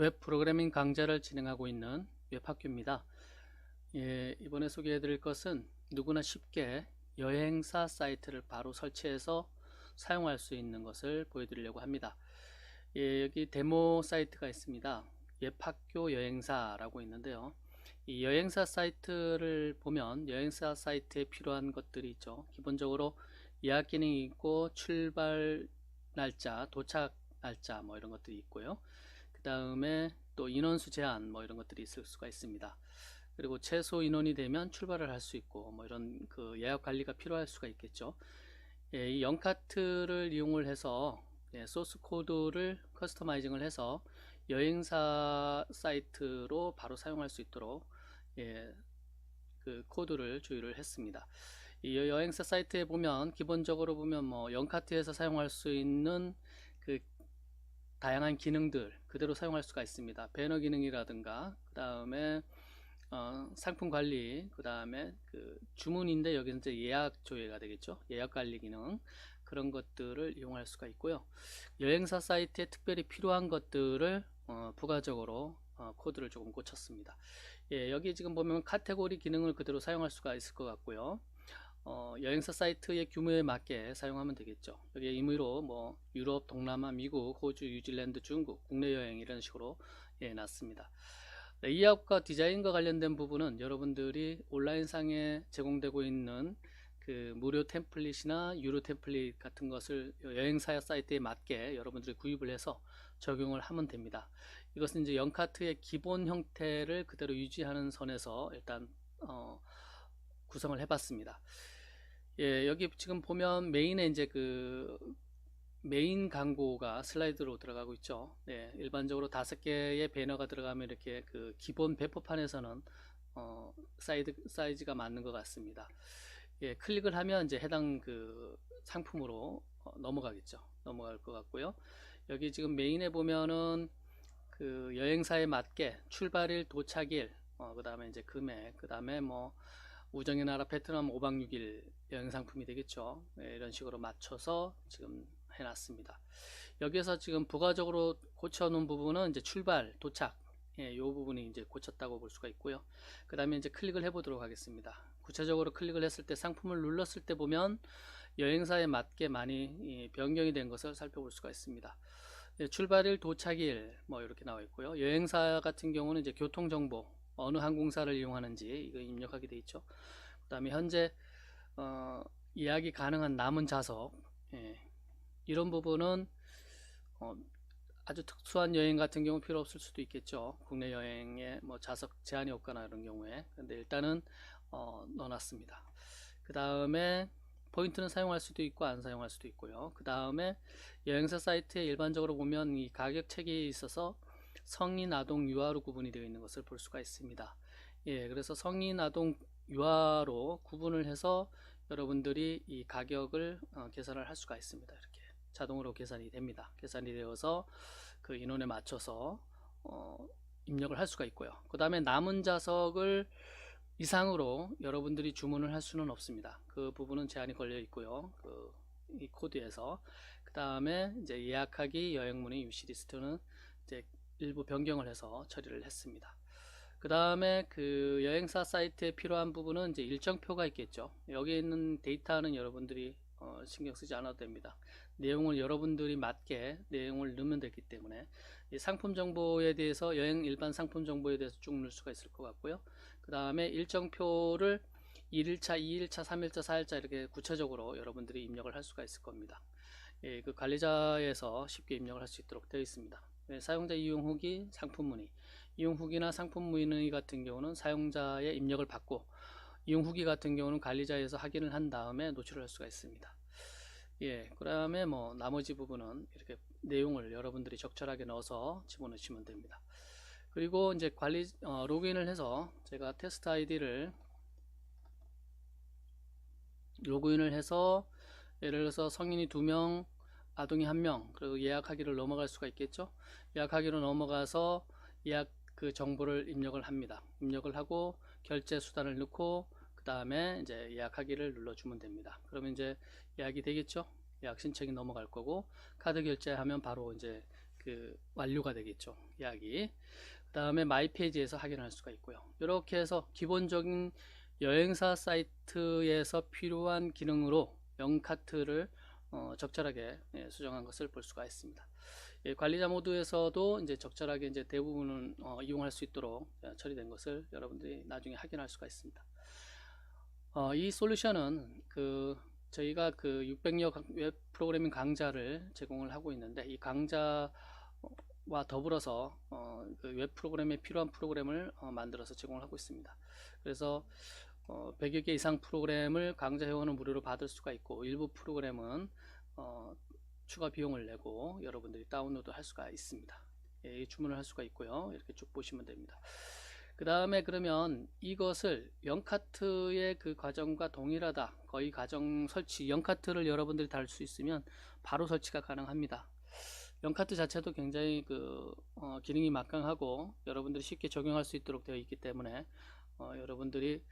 웹 프로그래밍 강좌를 진행하고 있는 웹학교입니다. 이번에 소개해 드릴 것은 누구나 쉽게 여행사 사이트를 바로 설치해서 사용할 수 있는 것을 보여드리려고 합니다. 여기 데모 사이트가 있습니다. 웹학교 여행사라고 있는데요. 이 여행사 사이트를 보면 여행사 사이트에 필요한 것들이 있죠. 기본적으로 예약 기능이 있고 출발 날짜, 도착 날짜 뭐 이런 것들이 있고요. 그 다음에 또 인원수 제한 뭐 이런 것들이 있을 수가 있습니다. 그리고 최소 인원이 되면 출발을 할 수 있고 뭐 이런 그 예약 관리가 필요할 수가 있겠죠. 이 영카트를 이용을 해서 소스 코드를 커스터마이징을 해서 여행사 사이트로 바로 사용할 수 있도록 그 코드를 조율을 했습니다. 이 여행사 사이트에 보면 기본적으로 보면 뭐 영카트에서 사용할 수 있는 그 다양한 기능들 그대로 사용할 수가 있습니다. 배너 기능이라든가 그 다음에 상품 관리, 그 다음에 그 주문인데 여기는 이제 예약 조회가 되겠죠. 예약 관리 기능 그런 것들을 이용할 수가 있고요. 여행사 사이트에 특별히 필요한 것들을 부가적으로 코드를 조금 고쳤습니다. 여기 지금 보면 카테고리 기능을 그대로 사용할 수가 있을 것 같고요. 여행사 사이트의 규모에 맞게 사용하면 되겠죠. 여기에 임의로 뭐 유럽, 동남아, 미국, 호주, 뉴질랜드, 중국, 국내 여행 이런 식으로 놨습니다. 레이아웃과 디자인과 관련된 부분은 여러분들이 온라인상에 제공되고 있는 그 무료 템플릿이나 유료 템플릿 같은 것을 여행사 사이트에 맞게 여러분들이 구입을 해서 적용을 하면 됩니다. 이것은 이제 영카트의 기본 형태를 그대로 유지하는 선에서 일단 구성을 해봤습니다. 여기 지금 보면 메인에 이제 그 메인 광고가 슬라이드로 들어가고 있죠. 일반적으로 5개의 배너가 들어가면 이렇게 그 기본 배포판에서는 사이즈가 맞는 것 같습니다. 클릭을 하면 이제 해당 그 상품으로 넘어가겠죠. 넘어갈 것 같고요. 여기 지금 메인에 보면은 그 여행사에 맞게 출발일, 도착일, 그 다음에 이제 금액, 그 다음에 뭐 우정의 나라 베트남 5박 6일 여행 상품이 되겠죠. 이런 식으로 맞춰서 지금 해놨습니다. 여기에서 지금 부가적으로 고쳐놓은 부분은 이제 출발, 도착, 이 부분이 이제 고쳤다고 볼 수가 있고요. 그 다음에 이제 클릭을 해보도록 하겠습니다. 구체적으로 클릭을 했을 때 상품을 눌렀을 때 보면 여행사에 맞게 많이 변경이 된 것을 살펴볼 수가 있습니다. 출발일, 도착일 뭐 이렇게 나와 있고요. 여행사 같은 경우는 이제 교통정보 어느 항공사를 이용하는지 이거 입력하게 돼 있죠. 그 다음에 현재 예약이 가능한 남은 좌석 이런 부분은 아주 특수한 여행 같은 경우 필요 없을 수도 있겠죠. 국내 여행에 뭐 좌석 제한이 없거나 이런 경우에. 근데 일단은 넣어놨습니다. 그 다음에 포인트는 사용할 수도 있고 안 사용할 수도 있고요. 그 다음에 여행사 사이트에 일반적으로 보면 이 가격 책이 있어서 성인, 아동, 유아로 구분이 되어 있는 것을 볼 수가 있습니다. 그래서 성인, 아동, 유아로 구분을 해서 여러분들이 이 가격을 계산을 할 수가 있습니다. 이렇게 자동으로 계산이 됩니다. 계산이 되어서 그 인원에 맞춰서 입력을 할 수가 있고요. 그 다음에 남은 좌석을 이상으로 여러분들이 주문을 할 수는 없습니다. 그 부분은 제한이 걸려 있고요. 이 코드에서 그 다음에 이제 예약하기 여행문의 유시 리스트는 이제 일부 변경을 해서 처리를 했습니다. 그 다음에 그 여행사 사이트에 필요한 부분은 이제 일정표가 있겠죠. 여기 있는 데이터는 여러분들이 신경 쓰지 않아도 됩니다. 내용을 여러분들이 맞게 내용을 넣으면 되기 때문에 이 상품 정보에 대해서 일반 상품 정보에 대해서 쭉 넣을 수가 있을 것 같고요. 그 다음에 일정표를 1일차, 2일차, 3일차, 4일차 이렇게 구체적으로 여러분들이 입력을 할 수가 있을 겁니다. 그 관리자에서 쉽게 입력을 할 수 있도록 되어 있습니다. 사용자 이용 후기, 상품 문의. 이용 후기나 상품 문의 같은 경우는 사용자의 입력을 받고 이용 후기 같은 경우는 관리자에서 확인을 한 다음에 노출을 할 수가 있습니다. 그 다음에 뭐 나머지 부분은 이렇게 내용을 여러분들이 적절하게 넣어서 집어넣으시면 됩니다. 그리고 이제 로그인을 해서 제가 테스트 아이디를 로그인을 해서 예를 들어서 성인이 2명, 아동이 1명, 그리고 예약하기를 넘어갈 수가 있겠죠. 예약하기로 넘어가서 예약 그 정보를 입력을 합니다. 입력을 하고 결제 수단을 넣고 그 다음에 이제 예약하기를 눌러주면 됩니다. 그러면 이제 예약이 되겠죠. 예약 신청이 넘어갈 거고 카드 결제하면 바로 이제 그 완료가 되겠죠. 예약이. 그 다음에 마이 페이지에서 확인할 수가 있고요. 이렇게 해서 기본적인 여행사 사이트에서 필요한 기능으로 영카트를 적절하게 수정한 것을 볼 수가 있습니다. 관리자 모드에서도 이제 적절하게 이제 대부분은 이용할 수 있도록 처리된 것을 여러분들이 나중에 확인할 수가 있습니다. 이 솔루션은 저희가 그 600여 웹 프로그래밍 강좌를 제공을 하고 있는데, 이 강좌와 더불어서 그 웹 프로그램에 필요한 프로그램을 만들어서 제공을 하고 있습니다. 그래서 100여 개 이상 프로그램을 강좌 회원은 무료로 받을 수가 있고, 일부 프로그램은 추가 비용을 내고 여러분들이 다운로드 할 수가 있습니다. 주문을 할 수가 있고요. 이렇게 쭉 보시면 됩니다. 그 다음에 그러면 이것을 영카트의 그 과정과 동일하다, 거의 과정 설치, 영카트를 여러분들이 달 수 있으면 바로 설치가 가능합니다. 영카트 자체도 굉장히 기능이 막강하고 여러분들이 쉽게 적용할 수 있도록 되어 있기 때문에 여러분들이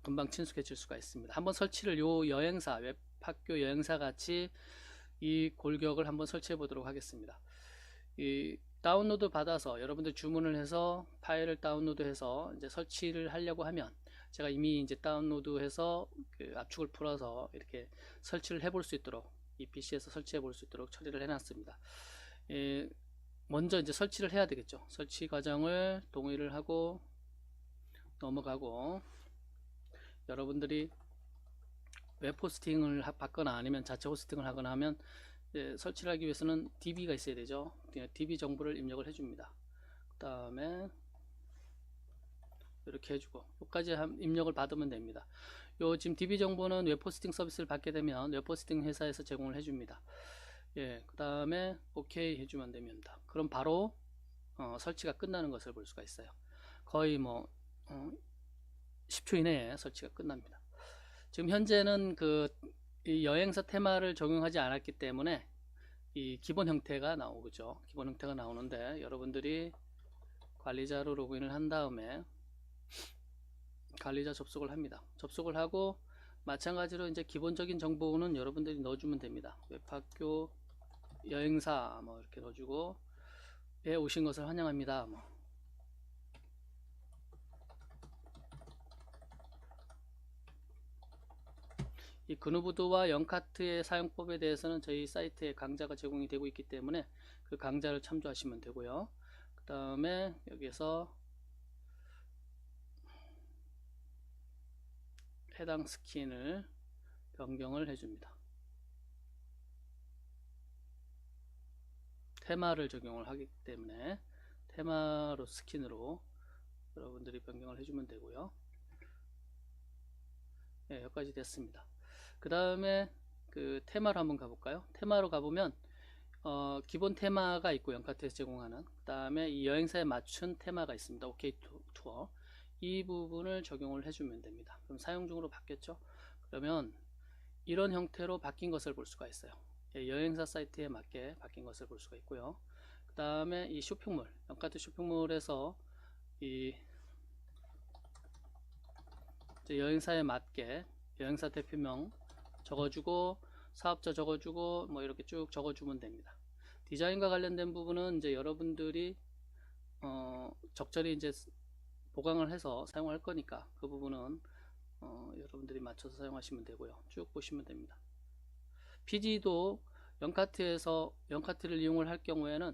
금방 친숙해질 수가 있습니다. 한번 설치를 여행사, 웹학교 여행사 같이 이 골격을 한번 설치해 보도록 하겠습니다. 이 다운로드 받아서 여러분들 주문을 해서 파일을 다운로드해서 이제 설치를 하려고 하면, 제가 이미 이제 다운로드해서 그 압축을 풀어서 이렇게 설치를 해볼 수 있도록, 이 PC에서 설치해 볼 수 있도록 처리를 해놨습니다. 먼저 이제 설치를 해야 되겠죠. 설치 과정을 동의를 하고 넘어가고, 여러분들이 웹 호스팅을 받거나 아니면 자체 호스팅을 하거나 하면 설치를 하기 위해서는 DB가 있어야 되죠. DB 정보를 입력을 해줍니다. 그 다음에 이렇게 해주고, 여기까지 입력을 받으면 됩니다. 지금 DB 정보는 웹 호스팅 서비스를 받게 되면 웹 호스팅 회사에서 제공을 해줍니다. 그 다음에 OK 해주면 됩니다. 그럼 바로 설치가 끝나는 것을 볼 수가 있어요. 거의 10초 이내에 설치가 끝납니다. 지금 현재는 이 여행사 테마를 적용하지 않았기 때문에 이 기본 형태가 나오죠. 기본 형태가 나오는데, 여러분들이 관리자로 로그인을 한 다음에 관리자 접속을 합니다. 접속을 하고 마찬가지로 이제 기본적인 정보는 여러분들이 넣어주면 됩니다. 웹학교 여행사 이렇게 넣어주고, 오신 것을 환영합니다. 이 그누보드와 영카트의 사용법에 대해서는 저희 사이트에 강좌가 제공이 되고 있기 때문에 그 강좌를 참조하시면 되고요. 그 다음에 여기서 해당 스킨을 변경을 해줍니다. 테마를 적용을 하기 때문에 테마로 스킨으로 여러분들이 변경을 해주면 되고요. 여기까지 됐습니다. 그 다음에 그 테마로 한번 가볼까요? 테마로 가보면 기본 테마가 있고, 영카트에서 제공하는, 그 다음에 이 여행사에 맞춘 테마가 있습니다. OK 투어. 이 부분을 적용을 해주면 됩니다. 그럼 사용 중으로 바뀌었죠? 그러면 이런 형태로 바뀐 것을 볼 수가 있어요. 여행사 사이트에 맞게 바뀐 것을 볼 수가 있고요. 그 다음에 이 쇼핑몰, 영카트 쇼핑몰에서 이 여행사에 맞게 여행사 대표명 적어주고, 사업자 적어주고, 이렇게 쭉 적어주면 됩니다. 디자인과 관련된 부분은 이제 여러분들이 적절히 이제 보강을 해서 사용할 거니까 그 부분은 여러분들이 맞춰서 사용하시면 되고요. 쭉 보시면 됩니다. PG도 영카트에서 영카트를 이용을 할 경우에는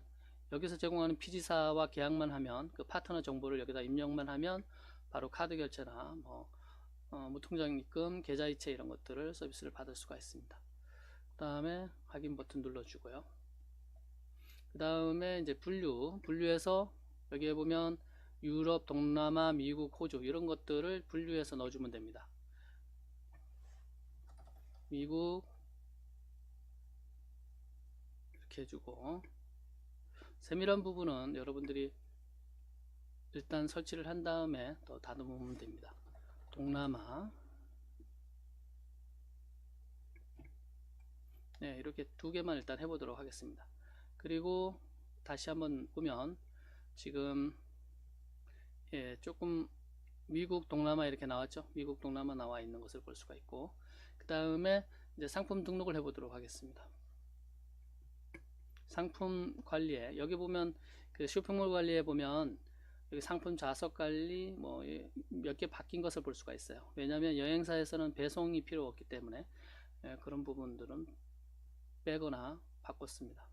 여기서 제공하는 PG사와 계약만 하면, 그 파트너 정보를 여기다 입력만 하면 바로 카드 결제나 무통장 입금, 계좌이체 이런 것들을 서비스를 받을 수가 있습니다. 그 다음에 확인 버튼 눌러주고요. 그 다음에 이제 분류해서 여기에 보면 유럽, 동남아, 미국, 호주 이런 것들을 분류해서 넣어주면 됩니다. 미국 이렇게 해주고, 세밀한 부분은 여러분들이 일단 설치를 한 다음에 더 다듬으면 됩니다. 동남아, 이렇게 두 개만 일단 해보도록 하겠습니다. 그리고 다시 한번 보면 지금 조금 미국, 동남아 이렇게 나왔죠. 미국, 동남아 나와 있는 것을 볼 수가 있고, 그 다음에 이제 상품 등록을 해보도록 하겠습니다. 상품 관리에 여기 보면 그 쇼핑몰 관리에 보면 여기 상품 좌석 관리 뭐 몇 개 바뀐 것을 볼 수가 있어요. 왜냐하면 여행사에서는 배송이 필요 없기 때문에 그런 부분들은 빼거나 바꿨습니다.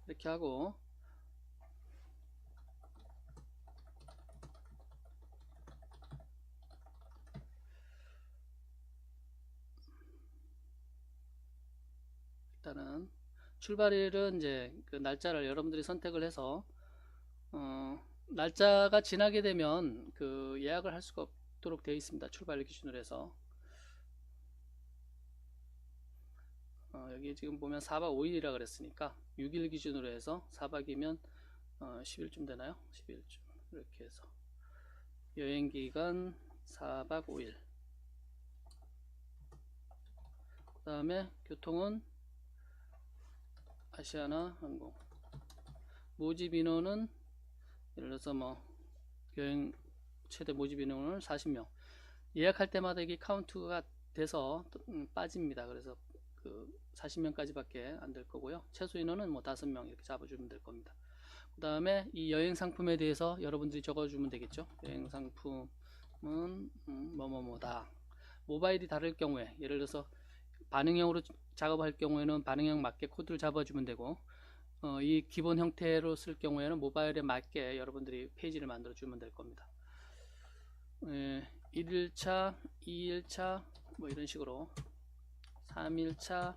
이렇게 하고 일단은 출발일은 이제 그 날짜를 여러분들이 선택을 해서 날짜가 지나게 되면 그 예약을 할 수가 없도록 되어 있습니다. 출발일 기준으로 해서 여기 지금 보면 4박 5일이라 그랬으니까 6일 기준으로 해서 4박이면 10일쯤 되나요? 10일쯤 이렇게 해서 여행기간 4박 5일 그 다음에 교통은 아시아나 항공 모집 인원은 예를 들어서 뭐 여행 최대 모집 인원을 40명 예약할 때마다 이게 카운트가 돼서 빠집니다. 그래서 그 40명까지 밖에 안 될 거고요. 최소 인원은 뭐 5명 이렇게 잡아주면 될 겁니다. 그 다음에 이 여행 상품에 대해서 여러분들이 적어주면 되겠죠. 여행 상품은 뭐뭐뭐다. 모바일이 다를 경우에 예를 들어서 반응형으로 작업할 경우에는 반응형 맞게 코드를 잡아주면 되고 이 기본 형태로 쓸 경우에는 모바일에 맞게 여러분들이 페이지를 만들어 주면 될 겁니다. 1일차, 2일차 뭐 이런 식으로 3일차,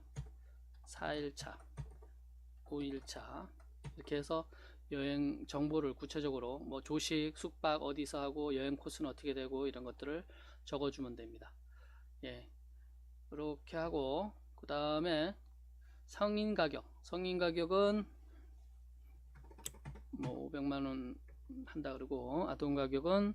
4일차, 5일차 이렇게 해서 여행 정보를 구체적으로 뭐 조식, 숙박 어디서 하고 여행 코스는 어떻게 되고 이런 것들을 적어주면 됩니다. 예, 이렇게 하고 그 다음에 성인 가격은 뭐 500만원 한다 그러고 아동 가격은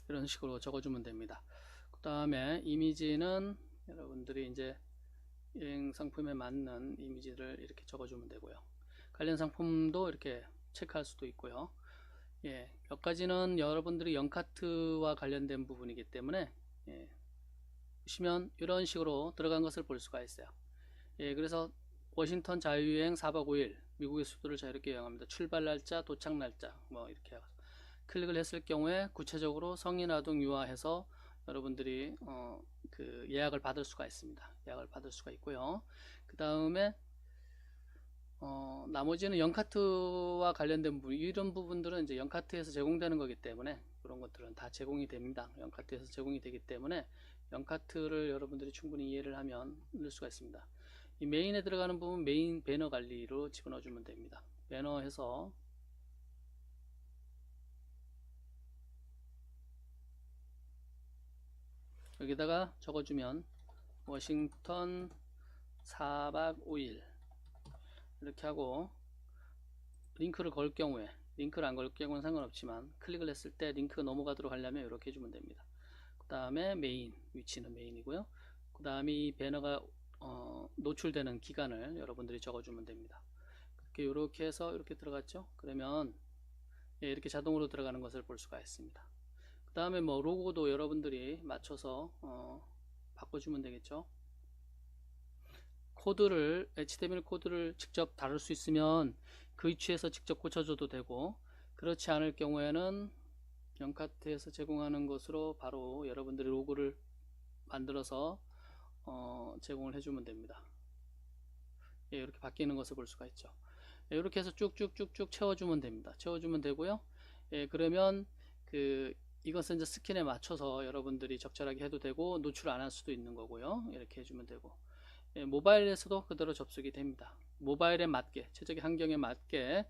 이런 식으로 적어주면 됩니다. 그 다음에 이미지는 여러분들이 이제 여행 상품에 맞는 이미지를 이렇게 적어주면 되고요. 관련 상품도 이렇게 체크할 수도 있고요. 예, 몇 가지는 여러분들이 영카트와 관련된 부분이기 때문에 보시면 이런 식으로 들어간 것을 볼 수가 있어요. 예, 그래서 워싱턴 자유여행 4박 5일 미국의 수도를 자유롭게 여행합니다. 출발 날짜, 도착 날짜 뭐 이렇게 클릭을 했을 경우에 구체적으로 성인 아동 유아해서 여러분들이 그 예약을 받을 수가 있습니다. 예약을 받을 수가 있고요. 그 다음에 나머지는 영카트와 관련된 부분 이런 부분들은 이제 영카트에서 제공되는 거기 때문에 그런 것들은 다 제공이 됩니다. 영카트에서 제공이 되기 때문에 영카트를 여러분들이 충분히 이해를 하면 넣을 수가 있습니다. 이 메인에 들어가는 부분 메인 배너 관리로 집어넣어 주면 됩니다. 배너 해서 여기다가 적어주면 워싱턴 4박 5일 이렇게 하고 링크를 걸 경우에 링크를 안 걸 경우는 상관없지만 클릭을 했을 때 링크가 넘어가도록 하려면 이렇게 해주면 됩니다. 그 다음에 메인 위치는 메인이고요. 그 다음에 이 배너가 노출되는 기간을 여러분들이 적어주면 됩니다. 이렇게 해서 이렇게 들어갔죠. 그러면 이렇게 자동으로 들어가는 것을 볼 수가 있습니다. 그 다음에 뭐 로고도 여러분들이 맞춰서 바꿔주면 되겠죠. 코드를 HTML 코드를 직접 다룰 수 있으면 그 위치에서 직접 고쳐줘도 되고 그렇지 않을 경우에는 영카트에서 제공하는 것으로 바로 여러분들이 로고를 만들어서 제공을 해주면 됩니다. 예, 이렇게 바뀌는 것을 볼 수가 있죠. 예, 이렇게 해서 쭉쭉쭉쭉 채워주면 됩니다. 채워주면 되고요. 예, 그러면 이것은 이제 스킨에 맞춰서 여러분들이 적절하게 해도 되고 노출 안 할 수도 있는 거고요. 이렇게 해주면 되고 예, 모바일에서도 그대로 접속이 됩니다. 모바일에 맞게 최적의 환경에 맞게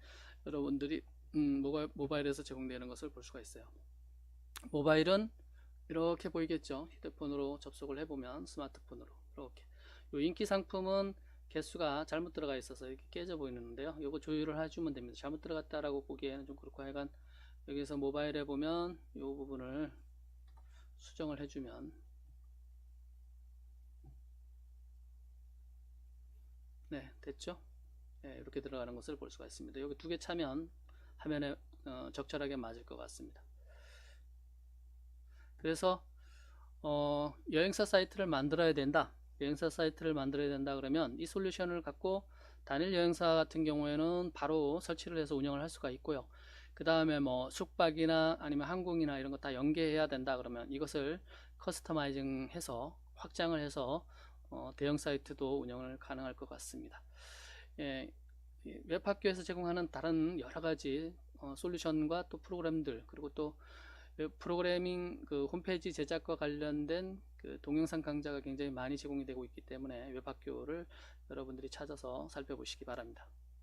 여러분들이 모바일에서 제공되는 것을 볼 수가 있어요. 모바일은 이렇게 보이겠죠. 휴대폰으로 접속을 해보면 스마트폰으로 이렇게 요 인기 상품은 개수가 잘못 들어가 있어서 이렇게 깨져 보이는데요. 요거 조율을 해주면 됩니다. 잘못 들어갔다라고 보기에는 좀 그렇고 하여간 여기서 모바일에 보면 요 부분을 수정을 해주면 네, 됐죠? 네, 이렇게 들어가는 것을 볼 수가 있습니다. 여기 두 개 차면 화면에 적절하게 맞을 것 같습니다. 그래서 여행사 사이트를 만들어야 된다. 여행사 사이트를 만들어야 된다 그러면 이 솔루션을 갖고 단일 여행사 같은 경우에는 바로 설치를 해서 운영을 할 수가 있고요. 그 다음에 뭐 숙박이나 아니면 항공이나 이런 거 다 연계해야 된다 그러면 이것을 커스터마이징 해서 확장을 해서 대형 사이트도 운영을 가능할 것 같습니다. 예, 웹학교에서 제공하는 다른 여러 가지 솔루션과 또 프로그램들, 그리고 또 프로그래밍 그 홈페이지 제작과 관련된 그 동영상 강좌가 굉장히 많이 제공이 되고 있기 때문에 웹학교를 여러분들이 찾아서 살펴보시기 바랍니다.